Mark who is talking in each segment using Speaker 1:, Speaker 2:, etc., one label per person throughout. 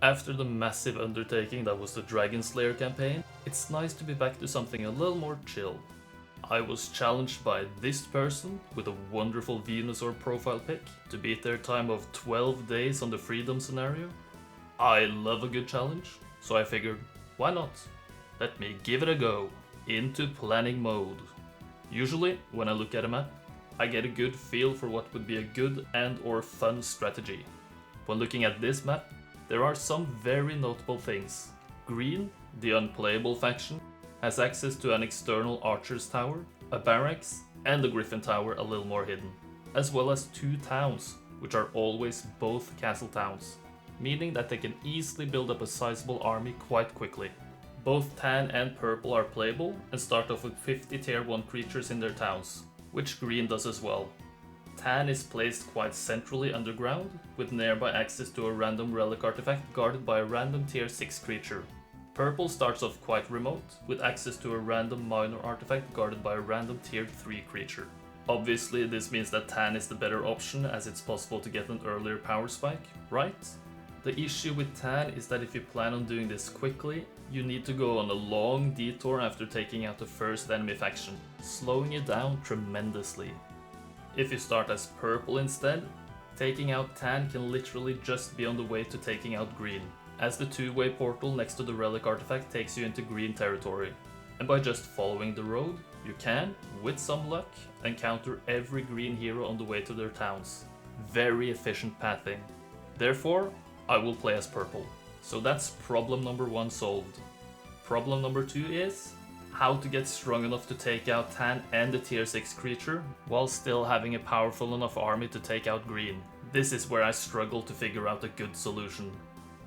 Speaker 1: After the massive undertaking that was the Dragon Slayer campaign, it's nice to be back to something a little more chill. I was challenged by this person with a wonderful Venusaur profile pic to beat their time of 12 days on the Freedom scenario. I love a good challenge, so I figured, why not? Let me give it a go. Into planning mode. Usually, when I look at a map, I get a good feel for what would be a good and or fun strategy. When looking at this map, there are some very notable things. Green, the unplayable faction, has access to an external archer's tower, a barracks, and a griffin tower a little more hidden, as well as 2 towns, which are always both castle towns, meaning that they can easily build up a sizable army quite quickly. Both tan and purple are playable and start off with 50 tier 1 creatures in their towns, which green does as well. Tan is placed quite centrally underground, with nearby access to a random relic artifact guarded by a random tier 6 creature. Purple starts off quite remote, with access to a random minor artifact guarded by a random tier 3 creature. Obviously this means that tan is the better option as it's possible to get an earlier power spike, right? The issue with tan is that if you plan on doing this quickly, you need to go on a long detour after taking out the first enemy faction, slowing you down tremendously. If you start as purple instead, taking out tan can literally just be on the way to taking out green, as the 2-way portal next to the relic artifact takes you into green territory. And by just following the road, you can, with some luck, encounter every green hero on the way to their towns. Very efficient pathing. Therefore, I will play as purple. So that's problem number 1 solved. Problem number 2 is how to get strong enough to take out tan and the tier 6 creature while still having a powerful enough army to take out green. This is where I struggle to figure out a good solution.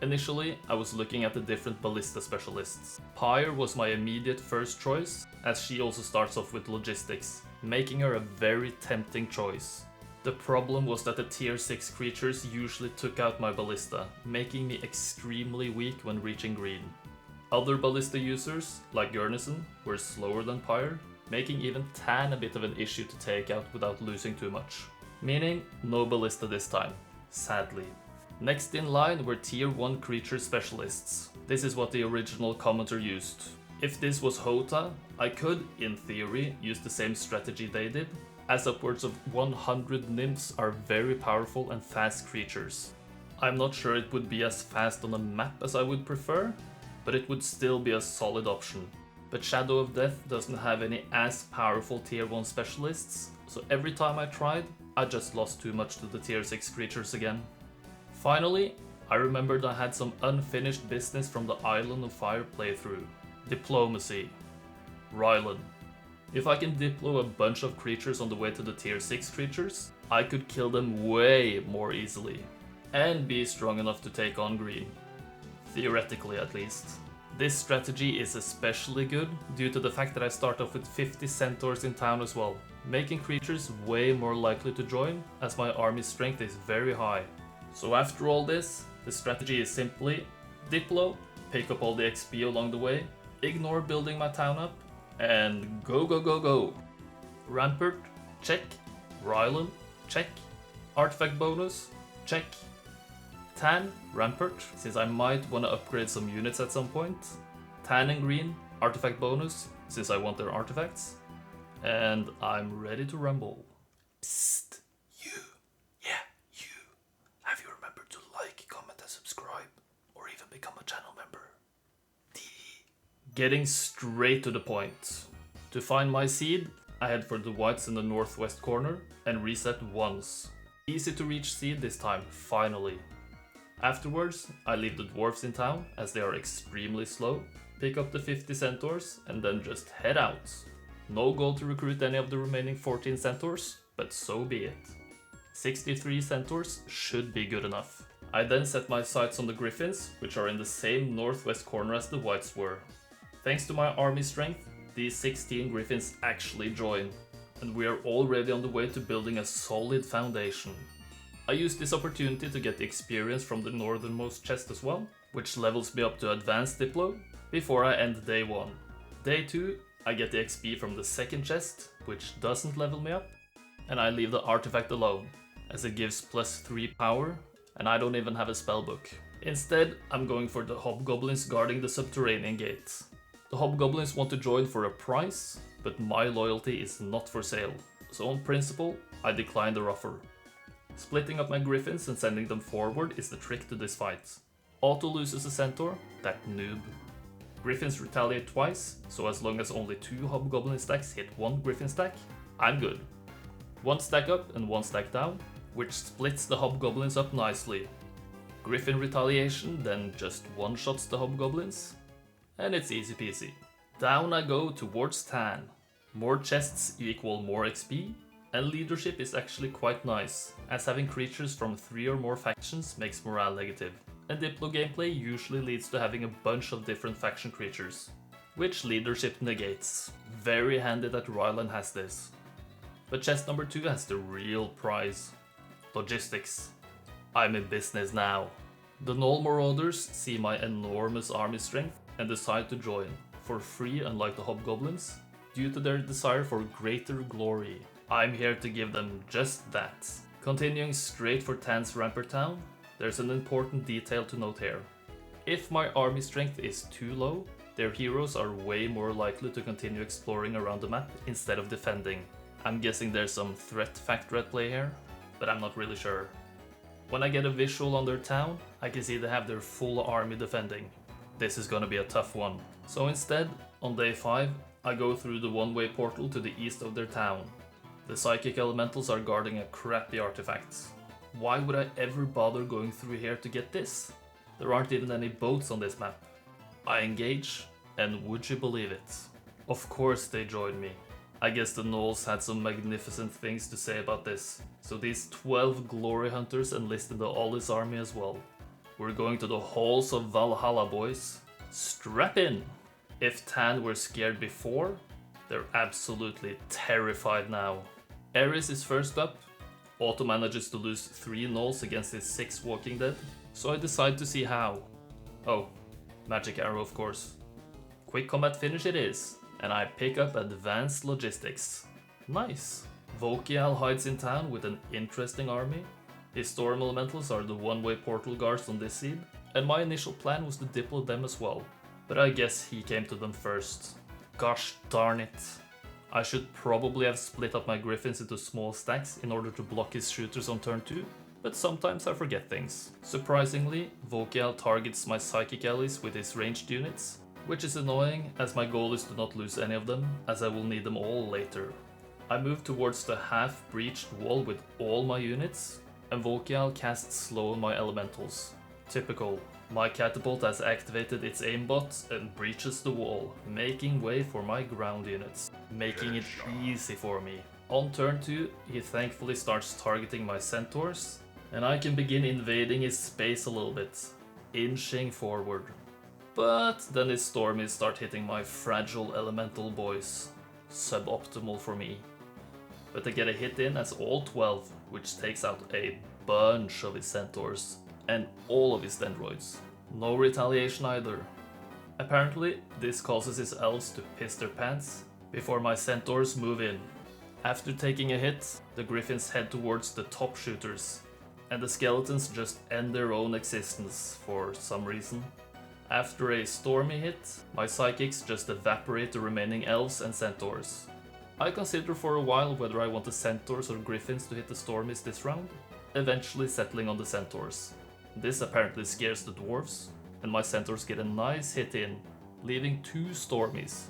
Speaker 1: Initially, I was looking at the different ballista specialists. Pyre was my immediate first choice, as she also starts off with logistics, making her a very tempting choice. The problem was that the tier 6 creatures usually took out my ballista, making me extremely weak when reaching green. Other ballista users, like Gurnison, were slower than Pyre, making even tan a bit of an issue to take out without losing too much. Meaning, no ballista this time, sadly. Next in line were tier 1 creature specialists. This is what the original commenter used. If this was Hota, I could, in theory, use the same strategy they did, as upwards of 100 nymphs are very powerful and fast creatures. I'm not sure it would be as fast on a map as I would prefer, but it would still be a solid option. But Shadow of Death doesn't have any as powerful tier 1 specialists, so every time I tried, I just lost too much to the tier 6 creatures again. Finally, I remembered I had some unfinished business from the Island of Fire playthrough. Diplomacy. Rylan. If I can diplo a bunch of creatures on the way to the tier 6 creatures, I could kill them way more easily, and be strong enough to take on green. Theoretically at least. This strategy is especially good due to the fact that I start off with 50 centaurs in town as well, making creatures way more likely to join as my army's strength is very high. So after all this, the strategy is simply diplo, pick up all the XP along the way, ignore building my town up, and go go go go. Rampart, check. Rylan, check. Artifact bonus, check. Tan, Rampart, since I might want to upgrade some units at some point. Tan and green, artifact bonus, since I want their artifacts. And I'm ready to rumble. Psst, you. Yeah, you. Have you remembered to like, comment and subscribe? Or even become a channel member? Getting straight to the point. To find my seed, I head for the whites in the northwest corner and reset once. Easy to reach seed this time, finally. Afterwards, I leave the dwarves in town as they are extremely slow, pick up the 50 centaurs and then just head out. No goal to recruit any of the remaining 14 centaurs, but so be it. 63 centaurs should be good enough. I then set my sights on the griffins, which are in the same northwest corner as the whites were. Thanks to my army strength, these 16 griffins actually join, and we are already on the way to building a solid foundation. I used this opportunity to get the experience from the northernmost chest as well, which levels me up to advanced diplo, before I end day 1. Day 2, I get the XP from the second chest, which doesn't level me up, and I leave the artifact alone, as it gives +3 power, and I don't even have a spellbook. Instead, I'm going for the hobgoblins guarding the subterranean gate. The hobgoblins want to join for a price, but my loyalty is not for sale, so on principle, I decline the offer. Splitting up my griffins and sending them forward is the trick to this fight. Otto loses a centaur, that noob. Griffins retaliate twice, so as long as only 2 hobgoblin stacks hit 1 griffin stack, I'm good. 1 stack up and 1 stack down, which splits the hobgoblins up nicely. Griffin retaliation then just one-shots the hobgoblins, and it's easy peasy. Down I go towards Tan. More chests equal more XP, and leadership is actually quite nice, as having creatures from 3 or more factions makes morale negative. And Diplo gameplay usually leads to having a bunch of different faction creatures, which leadership negates. Very handy that Ryland has this. But chest number 2 has the real prize. Logistics. I'm in business now. The Gnoll Marauders see my enormous army strength and decide to join, for free unlike the hobgoblins, due to their desire for greater glory. I'm here to give them just that. Continuing straight for Tan's Rampart Town, there's an important detail to note here. If my army strength is too low, their heroes are way more likely to continue exploring around the map instead of defending. I'm guessing there's some threat factor at play here, but I'm not really sure. When I get a visual on their town, I can see they have their full army defending. This is gonna be a tough one. So instead, on day 5, I go through the one-way portal to the east of their town. The psychic elementals are guarding a crappy artifact. Why would I ever bother going through here to get this? There aren't even any boats on this map. I engage, and would you believe it? Of course they join me. I guess the Gnolls had some magnificent things to say about this, so these 12 glory hunters enlisted the Ollis army as well. We're going to the halls of Valhalla, boys. Strap in! If Tan were scared before, they're absolutely terrified now. Ares is first up. Otto manages to lose 3 Gnolls against his 6 Walking Dead, so I decide to see how. Oh, magic arrow of course. Quick combat finish it is, and I pick up advanced logistics. Nice. Vokial hides in town with an interesting army. His storm elementals are the one-way portal guards on this seed, and my initial plan was to diplo them as well. But I guess he came to them first. Gosh darn it. I should probably have split up my griffins into small stacks in order to block his shooters on turn 2, but sometimes I forget things. Surprisingly, Vokial targets my psychic allies with his ranged units, which is annoying as my goal is to not lose any of them, as I will need them all later. I move towards the half-breached wall with all my units, and Vokial casts slow on my elementals. Typical. My catapult has activated its aimbot and breaches the wall, making way for my ground units, making it easy for me. On turn 2, he thankfully starts targeting my centaurs, and I can begin invading his space a little bit, inching forward. But then his stormies start hitting my fragile elemental boys. Suboptimal for me. But they get a hit in as all 12, which takes out a bunch of his centaurs and all of his dendroids. No retaliation either. Apparently, this causes his elves to piss their pants before my centaurs move in. After taking a hit, the griffins head towards the top shooters, and the skeletons just end their own existence for some reason. After a stormy hit, my psychics just evaporate the remaining elves and centaurs. I consider for a while whether I want the centaurs or griffins to hit the stormies this round, eventually settling on the centaurs. This apparently scares the dwarves, and my centaurs get a nice hit in, leaving 2 stormies.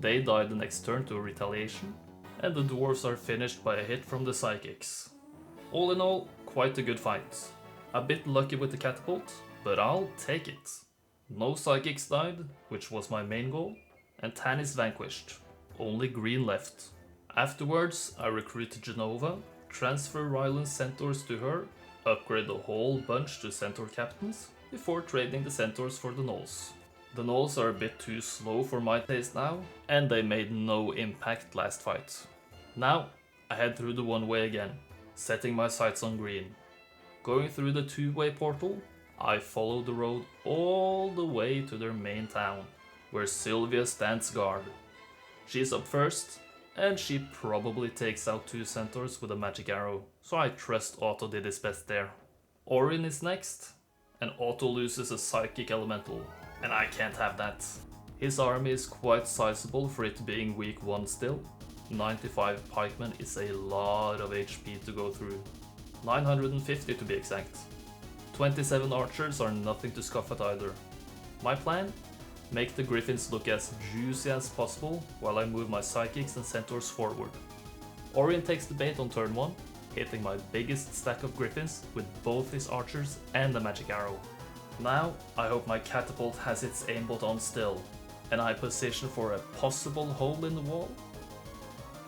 Speaker 1: They die the next turn to a retaliation, and the dwarves are finished by a hit from the psychics. All in all, quite a good fight. A bit lucky with the catapult, but I'll take it. No psychics died, which was my main goal, and Tan is vanquished. Only green left. Afterwards, I recruit Genova, transfer Ryland's centaurs to her, upgrade the whole bunch to centaur captains, before trading the centaurs for the gnolls. The gnolls are a bit too slow for my taste now, and they made no impact last fight. Now, I head through the one-way again, setting my sights on green. Going through the two-way portal, I follow the road all the way to their main town, where Sylvia stands guard. She's up first, and she probably takes out 2 centaurs with a magic arrow, so I trust Otto did his best there. Orin is next, and Otto loses a psychic elemental, and I can't have that. His army is quite sizable for it being week 1 still. 95 pikemen is a lot of HP to go through. 950 to be exact. 27 archers are nothing to scoff at either. My plan? Make the griffins look as juicy as possible while I move my psychics and centaurs forward. Orion takes the bait on turn 1, hitting my biggest stack of griffins with both his archers and a magic arrow. Now I hope my catapult has its aimbot on still, and I position for a possible hole in the wall.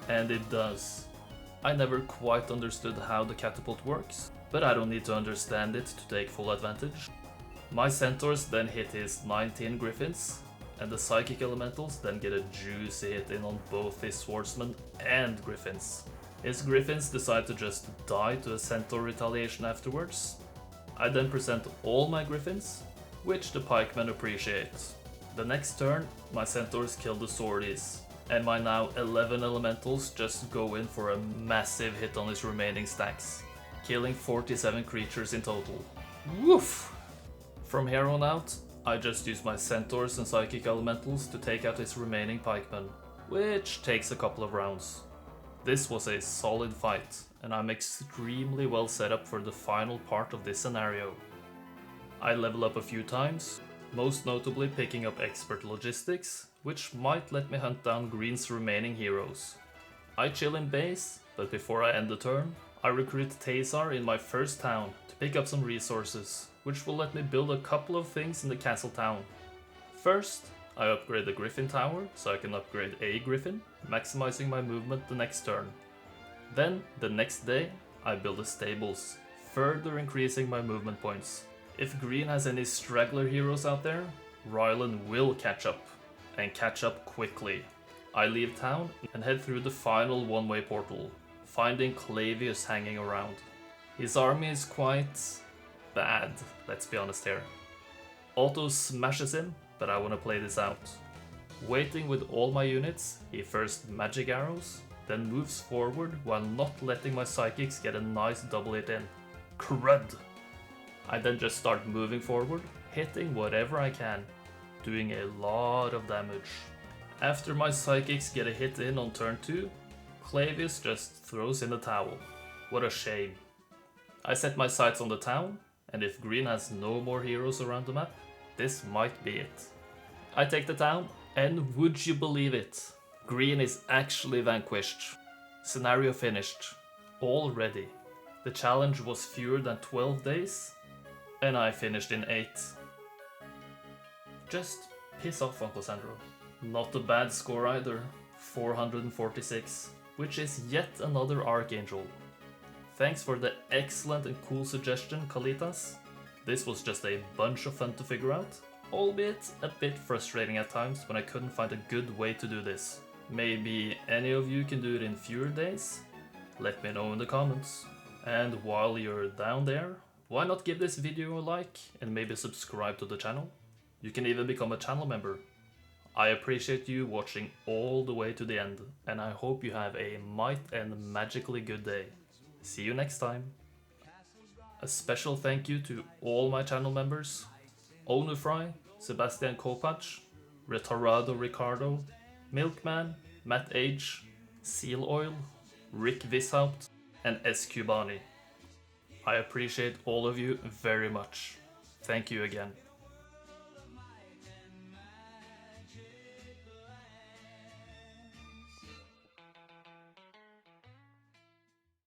Speaker 1: And it does. I never quite understood how the catapult works, but I don't need to understand it to take full advantage. My centaurs then hit his 19 griffins, and the psychic elementals then get a juicy hit in on both his swordsmen and griffins. His griffins decide to just die to a centaur retaliation afterwards. I then present all my griffins, which the pikemen appreciate. The next turn, my centaurs kill the swordies, and my now 11 elementals just go in for a massive hit on his remaining stacks, killing 47 creatures in total. Woof! From here on out, I just use my centaurs and psychic elementals to take out his remaining pikemen, which takes a couple of rounds. This was a solid fight, and I'm extremely well set up for the final part of this scenario. I level up a few times, most notably picking up expert logistics, which might let me hunt down Green's remaining heroes. I chill in base, but before I end the turn, I recruit Taysar in my first town to pick up some resources, which will let me build a couple of things in the castle town. First, I upgrade the Griffin Tower so I can upgrade a Griffin, maximizing my movement the next turn. Then, the next day, I build the stables, further increasing my movement points. If Green has any straggler heroes out there, Rylan will catch up, and catch up quickly. I leave town and head through the final one-way portal, finding Clavius hanging around. His army is quite bad, let's be honest here. Otto smashes him, but I want to play this out. Waiting with all my units, he first magic arrows, then moves forward while not letting my psychics get a nice double hit in. Crud! I then just start moving forward, hitting whatever I can, doing a lot of damage. After my psychics get a hit in on turn 2, Clavius just throws in the towel. What a shame. I set my sights on the town, and if Green has no more heroes around the map, this might be it. I take the town, and would you believe it? Green is actually vanquished. Scenario finished. Already. The challenge was fewer than 12 days, and I finished in 8. Just piss off, Uncle Sandro. Not a bad score either. 446, which is yet another Archangel. Thanks for the excellent and cool suggestion, Kalitas. This was just a bunch of fun to figure out, albeit a bit frustrating at times when I couldn't find a good way to do this. Maybe any of you can do it in fewer days? Let me know in the comments. And while you're down there, why not give this video a like and maybe subscribe to the channel? You can even become a channel member. I appreciate you watching all the way to the end, and I hope you have a might and magically good day. See you next time. A special thank you to all my channel members: Onufry, Sebastian Kopacz, Retarado Ricardo, Milkman, Matt H, Seal Oil, Rick Vishaupt, and S. Cubani. I appreciate all of you very much. Thank you again.